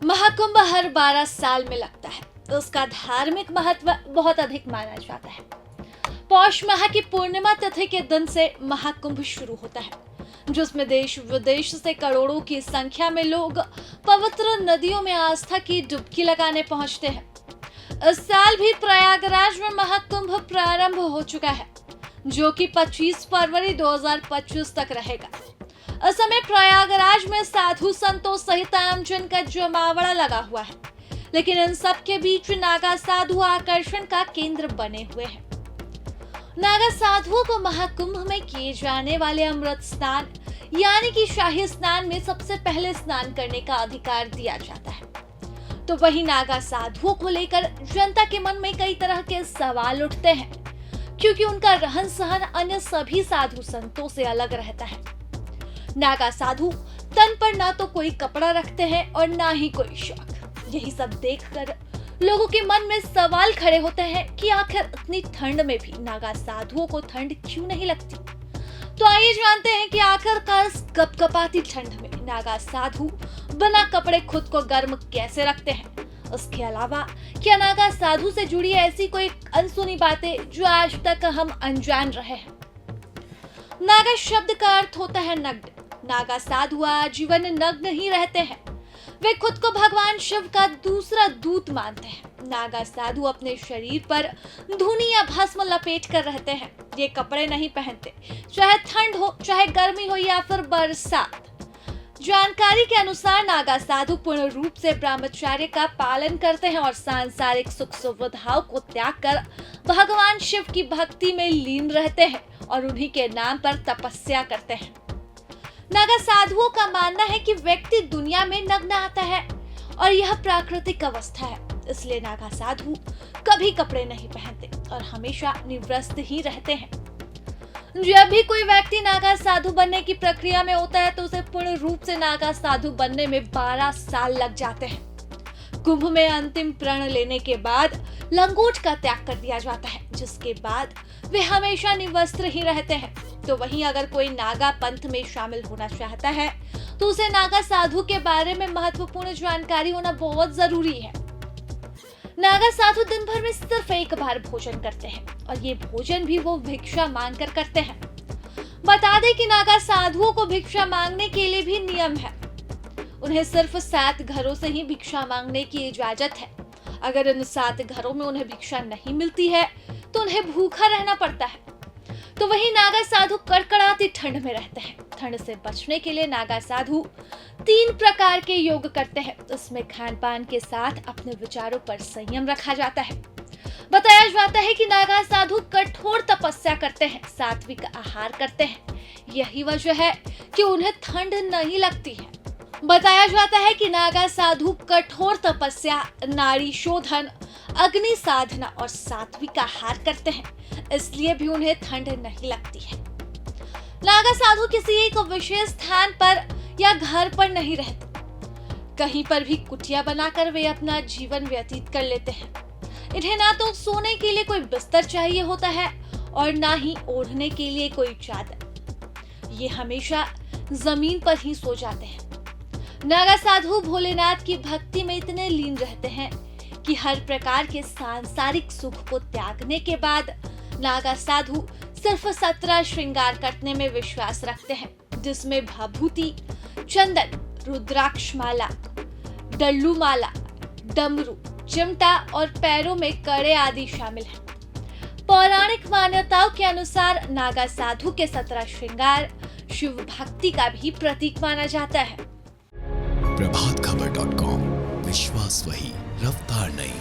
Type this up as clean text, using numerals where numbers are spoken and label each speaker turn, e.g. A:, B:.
A: महाकुंभ हर 12 साल में लगता है। उसका धार्मिक महत्व बहुत अधिक माना जाता है। पौष माह की पूर्णिमा तिथि के दिन से महाकुंभ शुरू होता है, जिसमें देश विदेश से करोड़ों की संख्या में लोग पवित्र नदियों में आस्था की डुबकी लगाने पहुंचते हैं। इस साल भी प्रयागराज में महाकुंभ प्रारंभ हो चुका है, जो कि 25 फरवरी 2025 तक रहेगा। इस समय प्रयागराज में साधु संतों सहित आमजन का जमावड़ा लगा हुआ है, लेकिन इन सब के बीच नागा साधु आकर्षण का केंद्र बने हुए हैं। नागा साधुओं को महाकुंभ में किए जाने वाले अमृत स्नान यानी कि शाही स्नान में सबसे पहले स्नान करने का अधिकार दिया जाता है। तो वहीं नागा साधुओं को लेकर जनता के मन में कई तरह के सवाल उठते हैं, क्योंकि उनका रहन सहन अन्य सभी साधु संतों से अलग रहता है। नागा साधु तन पर ना तो कोई कपड़ा रखते हैं और ना ही कोई शाख। यही सब देखकर लोगों के मन में सवाल खड़े होते हैं कि आखिर इतनी ठंड में भी नागा साधुओं को ठंड क्यों नहीं लगती। तो आइए जानते हैं कि आखिरकार इस कपकपाती ठंड में नागा साधु बिना कपड़े खुद को गर्म कैसे रखते हैं। इसके अलावा क्या नागा साधु से जुड़ी ऐसी कोई अनसुनी बातें जो आज तक हम अनजान रहे हैं। नागा शब्द का अर्थ होता है नग्न। नागा साधु आजीवन नग्न ही रहते हैं। वे खुद को भगवान शिव का दूसरा दूत मानते हैं। नागा साधु अपने शरीर पर धूनी या भस्म लपेट कर रहते हैं। ये कपड़े नहीं पहनते, चाहे ठंड हो, चाहे गर्मी हो या फिर बरसात। जानकारी के अनुसार नागा साधु पूर्ण रूप से ब्रह्मचर्य का पालन करते हैं और सांसारिक सुख सुविधाओं को त्याग कर भगवान शिव की भक्ति में लीन रहते हैं और उन्हीं के नाम पर तपस्या करते हैं। नागा साधुओं का मानना है कि व्यक्ति दुनिया में नग्न आता है और यह प्राकृतिक अवस्था है, इसलिए नागा साधु कभी कपड़े नहीं पहनते और हमेशा निवस्त्र ही रहते हैं। जब भी कोई व्यक्ति नागा साधु बनने की प्रक्रिया में होता है तो उसे पूर्ण रूप से नागा साधु बनने में 12 साल लग जाते हैं। कुंभ में अंतिम प्रण लेने के बाद लंगोट का त्याग कर दिया जाता है, जिसके बाद वे हमेशा निवस्त्र ही रहते हैं। तो वहीं अगर कोई नागा पंथ में शामिल होना चाहता है तो उसे नागा साधु के बारे में महत्वपूर्ण जानकारी होना बहुत जरूरी है। नागा साधु दिन भर में सिर्फ एक बार भोजन करते हैं और ये भोजन भी वो भिक्षा मांग कर करते हैं। बता दें कि नागा साधुओं को भिक्षा मांगने के लिए भी नियम है। उन्हें सिर्फ 7 घरों से ही भिक्षा मांगने की इजाजत है। अगर इन 7 घरों में उन्हें भिक्षा नहीं मिलती है तो उन्हें भूखा रहना पड़ता है। तो वही नागा साधु कड़कड़ाती ठंड में रहते हैं। ठंड से बचने के लिए नागा साधु 3 प्रकार के योग करते हैं। इसमें खान पान के साथ अपने विचारों पर संयम रखा जाता है। बताया जाता है कि नागा साधु कठोर तपस्या करते हैं, सात्विक आहार करते हैं। यही वजह है कि उन्हें ठंड नहीं लगती है। बताया जाता है कि नागा साधु कठोर तपस्या, नाड़ी शोधन, अग्नि साधना और सात्विक आहार करते हैं, इसलिए भी उन्हें ठंड नहीं लगती है। नागा साधु किसी एक विशेष स्थान पर या घर पर नहीं रहते। कहीं पर भी कुटिया बनाकर वे अपना जीवन व्यतीत कर लेते हैं। इन्हें ना तो सोने के लिए कोई बिस्तर चाहिए होता है और ना ही ओढ़ने के लिए कोई चादर। ये हमेशा जमीन पर ही सो जाते हैं। नागा साधु भोलेनाथ की भक्ति में इतने लीन रहते हैं कि हर प्रकार के सांसारिक सुख को त्यागने के बाद नागा साधु सिर्फ 17 श्रृंगार करने में विश्वास रखते हैं, जिसमें भभूति, चंदन, रुद्राक्ष माला, डल्लू माला, डमरू, चिमटा और पैरों में कड़े आदि शामिल हैं। पौराणिक मान्यताओं के अनुसार नागा साधु के 17 श्रृंगार शिव भक्ति का भी प्रतीक माना जाता है।
B: प्रभातखबर.com, विश्वास वही, रफ्तार नहीं।